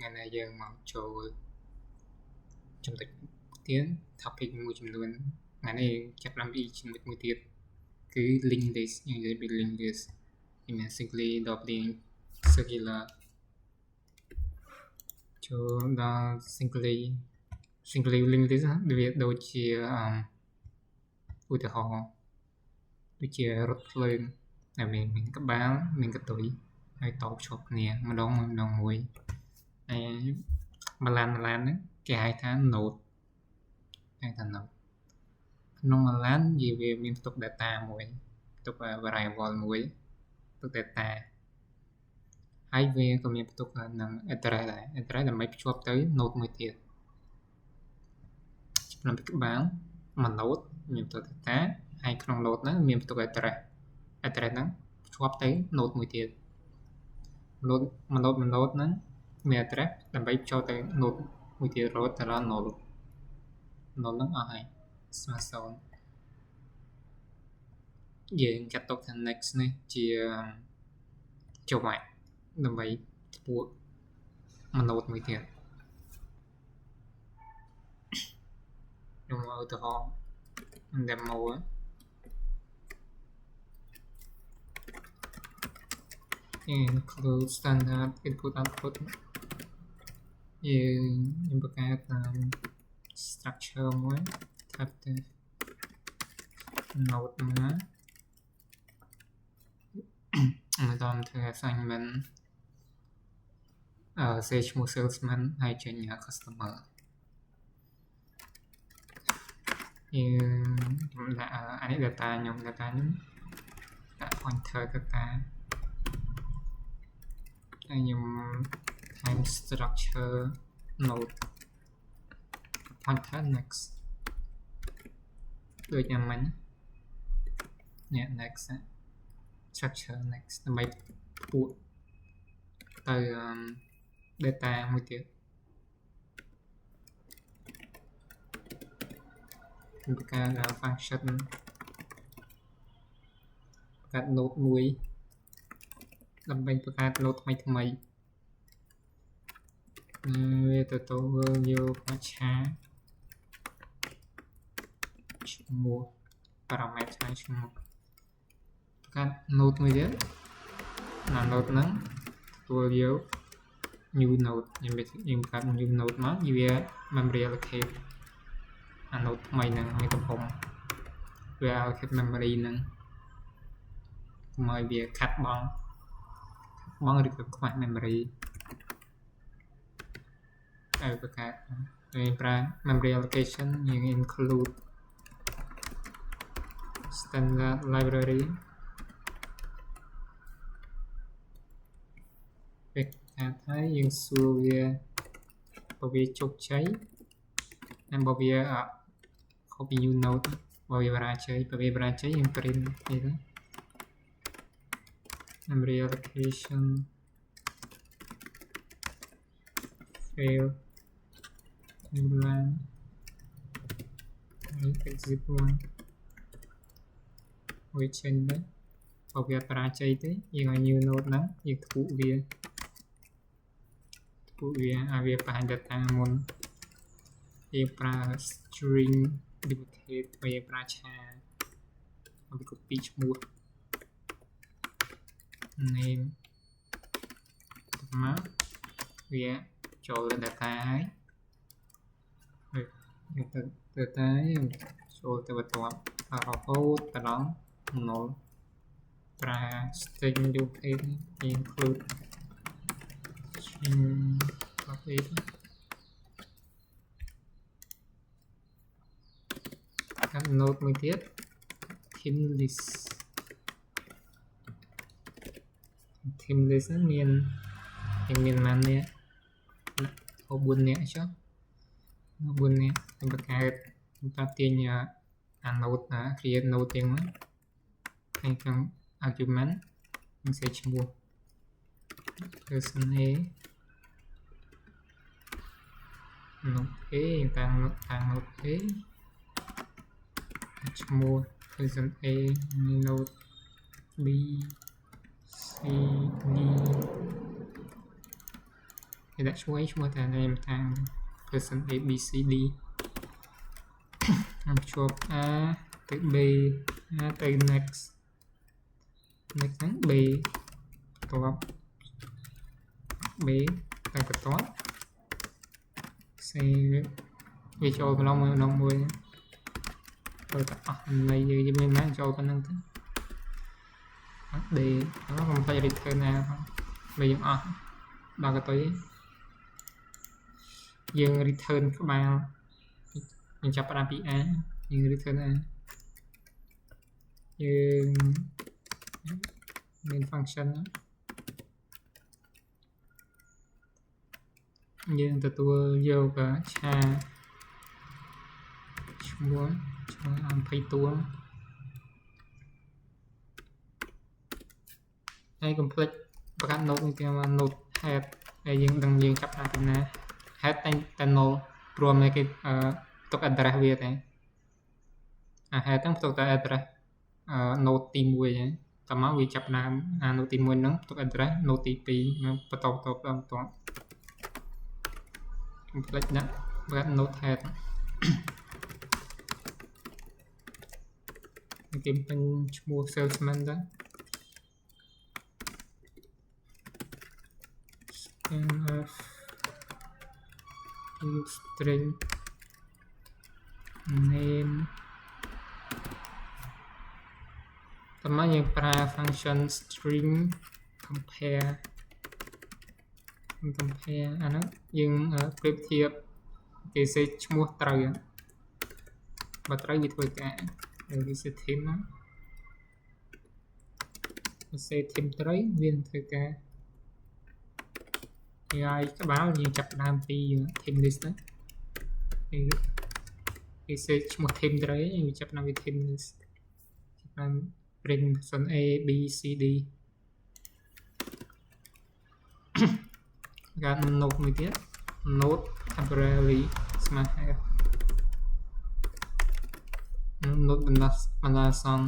ngày nay dương mong cho trong thực tiễn topic mộtចំនួនថ្ងៃនេះចាប់ផ្ដើមពីជាមួយមួយទៀតគឺ link list យើងនិយាយពី link list មាន singly doubling circular ចូលដល់ singly link list វាដូចជាឧទាហរណ៍ដូចជារថភ្លើងដែលមានកបាលមានកតុយហើយតភ្ជាប់គ្នាម្ដងមួយហើយម្លានហ្នឹងគេហៅថា node ក្នុងម្លានវាមានផ្ទុក data មួយផ្ទុក variable មួយផ្ទុក data ហើយវាក៏មានផ្ទុកនឹង address ដែរ address ដើម្បីភ្ជាប់ទៅ node មួយទៀតក្នុងពីក្បាលមួយ node មានផ្ទុក data ហើយក្នុង node ហ្នឹងមានផ្ទុក address ហ្នឹងភ្ជាប់ទៅ node មួយទៀត node ហ្នឹងមាន address ដើម្បីភ្ជាប់ទៅ node មួយទៀតរហូតដល់ node ហ្នឹងអស់ហើយស្មើ0យើងចាត់ទុកថា next នេះជាចុងដើម្បីធ្វើមួយ node មួយទៀតខ្ញុំឧទាហរណ៍ demo include standard input output យើងបង្កើតតាម structure មួយ type node ណាមកតាមធ្វើ assignment សេឈ្មោះ salesman ហើយចេញ customer ខ្ញុំដាក់អានេះ data ខ្ញុំដាក់ pointer data ហើយខ្ញុំ time structure node pointer next ដូចយ៉ាងម៉េចនេះ next structure next ដើម្បីពួកទៅ data មួយទៀតបង្កើត function បង្កើត node មួយដើម្បីបង្កើត node ថ្មីវាទទួលយកអាឆាឈ្មោះ parameter ឈ្មោះបង្កើត node មួយទៀតណា node ហ្នឹងទទួលយក new node យើងបង្កើត new node មកវា memory allocate អា node ថ្មីហ្នឹងមានទំហំវា allocate memory ហ្នឹងមកវាខាត់បងឬក៏ខ្វះ memory ហើយបង្កើតយើងប្រើ memory allocation យើង include standard library ពេលថាយើងសួរវាជោគជ័យហើយបើវា copy new node បើវាបរាជ័យយើង print នេះទៅ memory allocation fail new line exit 1វាចេញទៅបើវាបរាជ័យទេយើងឲ្យ new node ហ្នឹងយើងធ្វើវាឲ្យវាបង្ហាញ data មុនយើងប្រើ string duplicate បើយើងប្រើឆាឲ្យវា copy ឈ្មោះ name មកវាចូល data ហើយយើងទៅ data ចូលទៅបន្ទាប់រហូតដល់ null ប្រើ string duplicate include string duplicate កាត់ node មួយទៀត team list ហ្នឹងមានប៉ុន្មាននេះ4នាក់ចុះ4នាក់ខ្ញុំបង្កើតទាញអា node create node ទាំងហ្នឹងហើយក្នុង argument នឹងសេឈ្មោះ person A node A តាំង node A ឈ្មោះ person A node B C D thì đã chuối tại name thang person A B C D chụp A tới B A tới nextហ្នឹងB top Bតែបន្ទាប់C វាចូលកន្លងមួយចូលតែអស់នៃយើងមានណាចូលប៉ុណ្្នឹងទៅ D ហ្នឹងខ្ញុំបាច់ return ណាផងបើយើងអស់ដល់កតុយយើង return ក្បាលយើងចាប់ផ្ដើមពី A យើង return A យើងមាន function យើងទទួលយកឆាឈ្មោះ20តួហើយកុំភ្លេចបង្កើត node នេះគេថា node head ហើយយើងដឹងយើងចាប់ដាក់ពីណា head តែ null ព្រមតែគេផ្ទុក address វាតែអា head ហ្នឹងផ្ទុកតែ address node ទី1ហ្នឹងតមកវាចាប់ដើមអា node ទី1ហ្នឹងផ្ទុក address node ទី2មកបន្តបន្តcomplete ដាក់បង្កើត node head គេពេញឈ្មោះ salesman ដែរ scanf string name តមកយើងប្រើ function string compare អាហ្នឹងយើងប្រៀបធៀបគេសេឈ្មោះត្រូវបើត្រូវវាធ្វើការវាសេ theme វាសេ theme ត្រូវវាធ្វើការហើយក្បាលយើងចាប់ដើមពី theme list ហ្នឹងគេសេឈ្មោះ theme ត្រូវវាចាប់ដើមពី theme list ចាប់ដើម print person A B C D การ node មួយទៀត node temporarily ស្មើ have node បណ្ដាសង្ឃ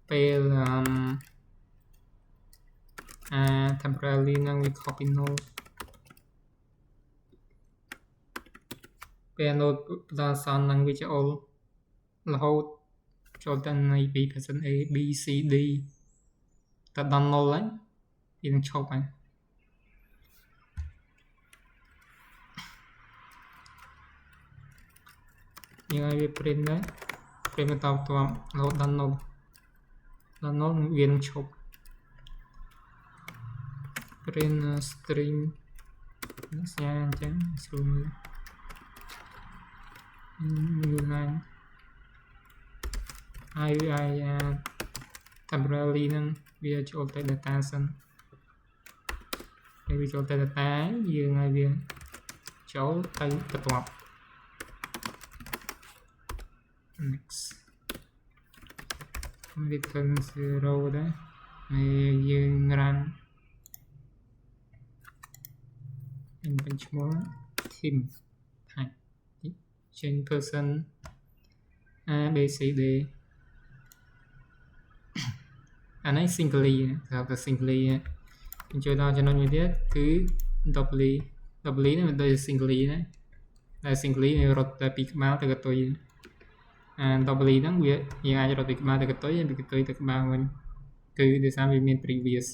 ពេល temporarily នឹងវា copy node ពេល node បណ្ដាសង្ឃនឹងវាចូលរហូតចូលទៅនៃ B person A B C D តែដល់ null ហើយវានឹងឈប់ហើយយើងឲ្យវា print ដែរ print បន្តបន្ទាប់រហូតដល់ null វានឹងឈប់ print string ស្ញាអញ្ចឹងស្រួលមើលlineហើយ temporarily ហ្នឹងវាចូលទៅ data សិនហើយវាចូលទៅ data យើងឲ្យវាចូលទៅបន្ទាប់ next return 0 ដែរហើយយើង run เป็นឈ្មោះ team type change person A B C D អានេះ singly គេហៅថា singly យើងចូលដល់ចំណុចមួយទៀតគឺ doubly នេះវាដូច singly ណាតែ singly វារត់តែពីក្បាលទៅកតុយអា doubly ហ្នឹងវាយើងអាចរត់ពីក្បាលទៅកតុយហើយពីកតុយទៅក្បាលវិញគឺដោយសារវាមាន previous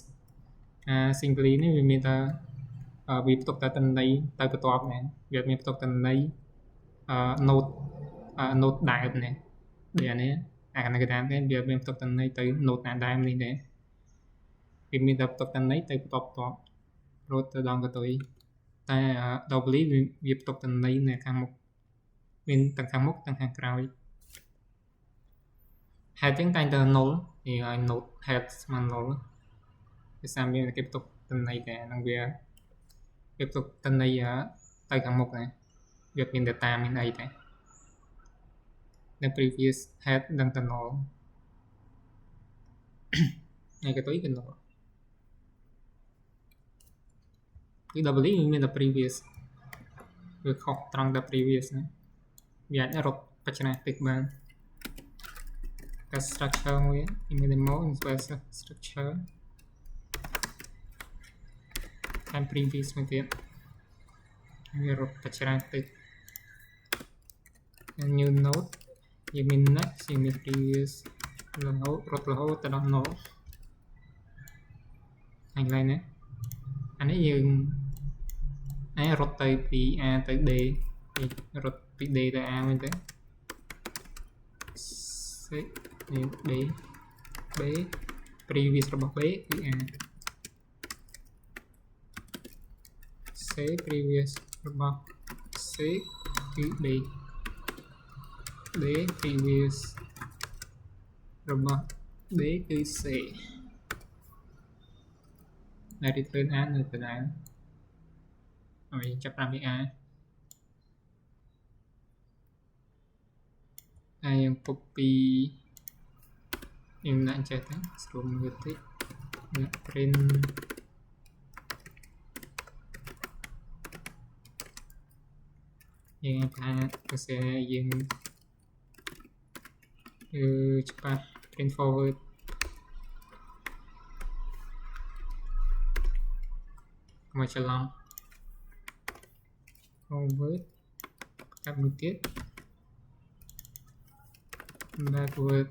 អា singly នេះវាមានតែវាផ្ទុកតែតន័យទៅបន្ទាប់ណាវាមានផ្ទុកតន័យnode ដើមណាដូចអានេះអានេះគេថាវាមានផ្ទុកតន័យទៅ node ណាដើមនេះដែរវាមានតែផ្ទុកតន័យទៅបន្ទាប់រត់ទៅដល់កតុយតែ doubly វាផ្ទុកតន័យនៅខាងមុខមានទាំងខាងមុខទាំងខាងក្រោយ head ចឹងតែងតែ null វាឲ្យ node head ស្មើ null វាសាមមានគេផ្ទុកតន័យតែនឹងវាផ្ទុកតន័យទៅខាងមុខណាវាមាន data មានអីតែនៅ previous head ដឹងតែ null ហើយកតុយគឺ null គឺ doubly មានតែ previous វាខុសត្រង់តែ previous ណាវាអាចរត់បច្ចេកទេសបាន cái structureមួយdemo inspect structure and previous មួយទៀតវារត់បច្ចាតិច new node យើងមាន next យើងមាន previous រត់រហូតទៅដល់ node ហើយកន្លែងនេះអានេះយើងរត់ទៅពី A ទៅ D រត់ពី D ទៅ A វិញទៅ C B B previous របស់ B គឺ A C previous របស់ C គឺ D D previous របស់ D គឺ C ដែល return A នៅដដែលហើយចាប់តាមពី A ហើយយើងពុកពីយើងដាក់ចេះទៅស្រួលមើលតិចដាក់ print យើងថាភាសាយើងច្បាស់ print forward មកច្រឡំ forward កាត់មួយទៀត backward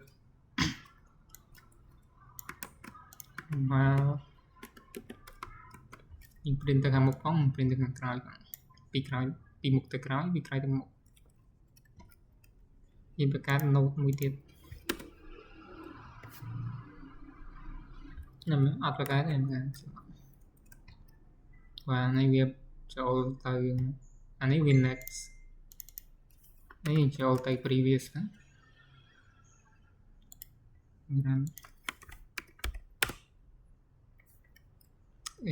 មកយើង print ទៅខាងមុខផង print ទៅខាងក្រោយផងពីក្រោយពីមុខទៅក្រោយពីក្រោយទៅមុខយើងបង្កើត node មួយទៀតខ្ញុំអត់បង្កើតទេបាទនេះវាចូលទៅអានេះវា next នេះចូលទៅ previous ណាមាន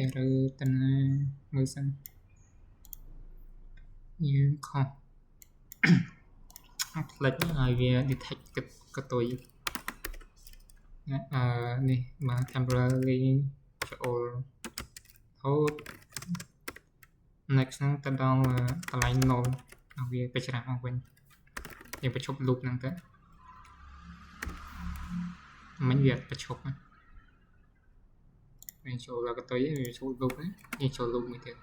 error តណាមើលសិនយើងខុសអត់ផ្លេចឲ្យវា detect កតុយនេះមក temporarily ចូលហូត next ហ្នឹងទៅដល់កន្លែង null ឲ្យវាបច្រាស់មកវិញយើងបញ្ឈប់ loop ហ្នឹងទៅមិនវាបញ្ឈប់ណាយើងចូលដល់កតុយវាចូល loop ហ្នឹងយើងចូល loop មួយទៀត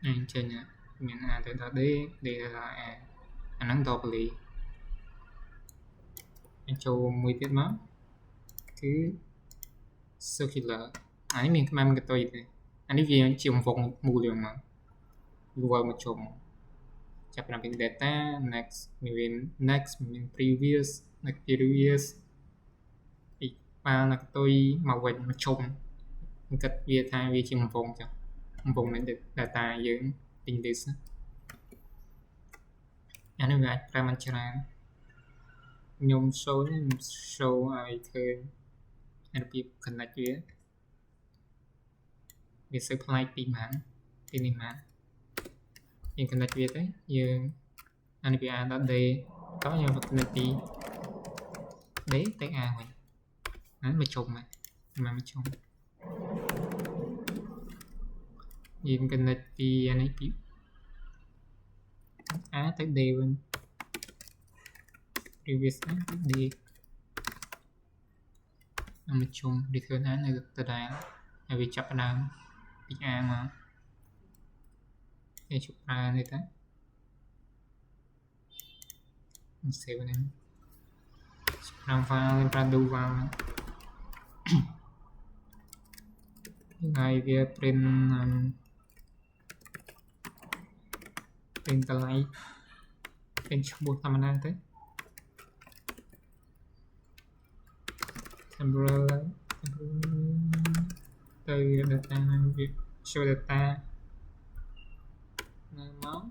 អញ្ចឹងមាន A ទៅដល់ D D ទៅដល់ A អាហ្នឹង doubly យើងចូលមួយទៀតមកគឺ circular អានេះមានក្បាលកតុយទេអានេះវាជាវងមូលយ៉ាងមកវាមកជុំចាប់តាមពី data next មាន next មាន previous next previous ពីក្បាលកតុយមកវិញមកជុំគិតវាថាវាជាវងចឹងវងនៃ data យើងពេញ list អានេះវាអាចប្រើបានច្រើនខ្ញុំ show ឲ្យឃើញរបៀប connect វាសើប្លែកពីបានពីនេះមកយើង connect វាទៅយើងអានេះវា A ដល់ D តោះយើង connect ពី D ទៅ A វិញហ្នឹងមកជុំមកជុំយើង connect ពីអានេះពី A ទៅ D វិញ previous ទៅ D មកជុំ return A នៅដដែលហើយវាចាប់ផ្ដើមពី A មកគេជប់ប្រើនេះទៅ save នេះប្រើ file ប្រើ do file ហើយវា print តម្លៃ print ឈ្មោះធម្មតាទៅ temporary ទៅ data វា show data នៅមក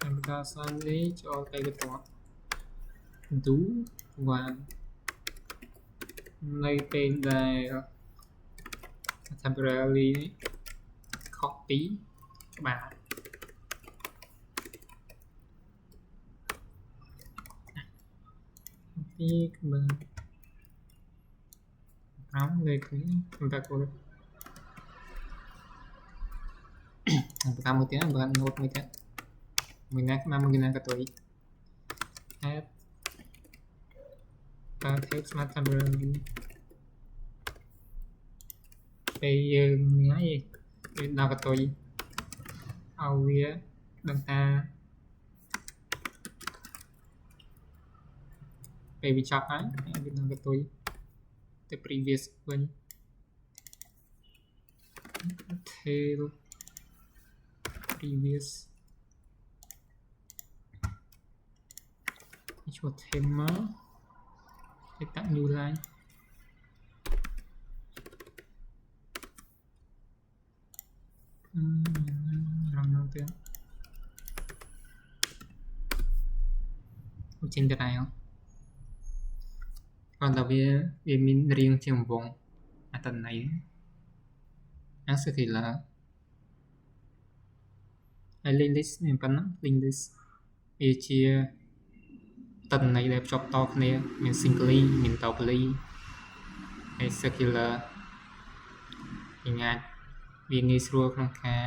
Amazon Sunday ចូលទៅបន្ទាប់ do one នៅពេលដែល temporarily copy ក្បាលពីក្បាលប្រំលើគ្នាសម្រាប់គាត់តាមមួយទៀតបើ note មួយទៀត មួយណាក៏ទុយ add text smart temporarily ពេលយើងនេះហើយដល់ក៏ទុយឲ្យវាដឹងថាពេលវាចប់ហើយវានឹងក៏ទុយទៅ previous វិញ tail previous ឈ្មោះ timer គេតាក់ new line រំនឹងទៀតចេញទៅដែរcòn làវាមានរៀងជាងវងអត្តន័យអាសគឺlà link list មានប៉ុណ្ណឹង link list វាជាតន័យដែលភ្ជាប់តគ្នាមាន singly មាន doubly ហើយ circular វាងាយស្រួលក្នុងការ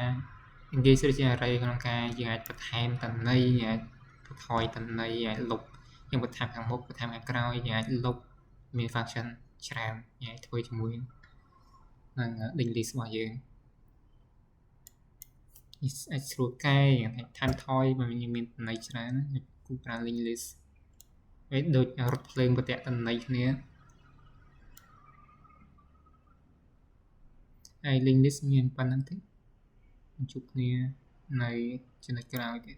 engage ជា array ក្នុងការយើងអាចបន្ថែមតន័យអាចបន្ថយតន័យអាចលុបយើងបន្ថែមខាងមុខបន្ថែមខាងក្រោយយើងអាចលុបមាន function ច្រើនយើងអាចធ្វើជាមួយនឹង link list របស់យើងអាចស្រួលកែអាចថែមថយបើយើងមានតន័យច្រើនគូប្រើ link list ហើយដូចរថភ្លើងប្រតិតន័យគ្នាហើយ link list មានប៉ុណ្ណឹងទេជួបគ្នានៅចំណុចក្រោយទៀត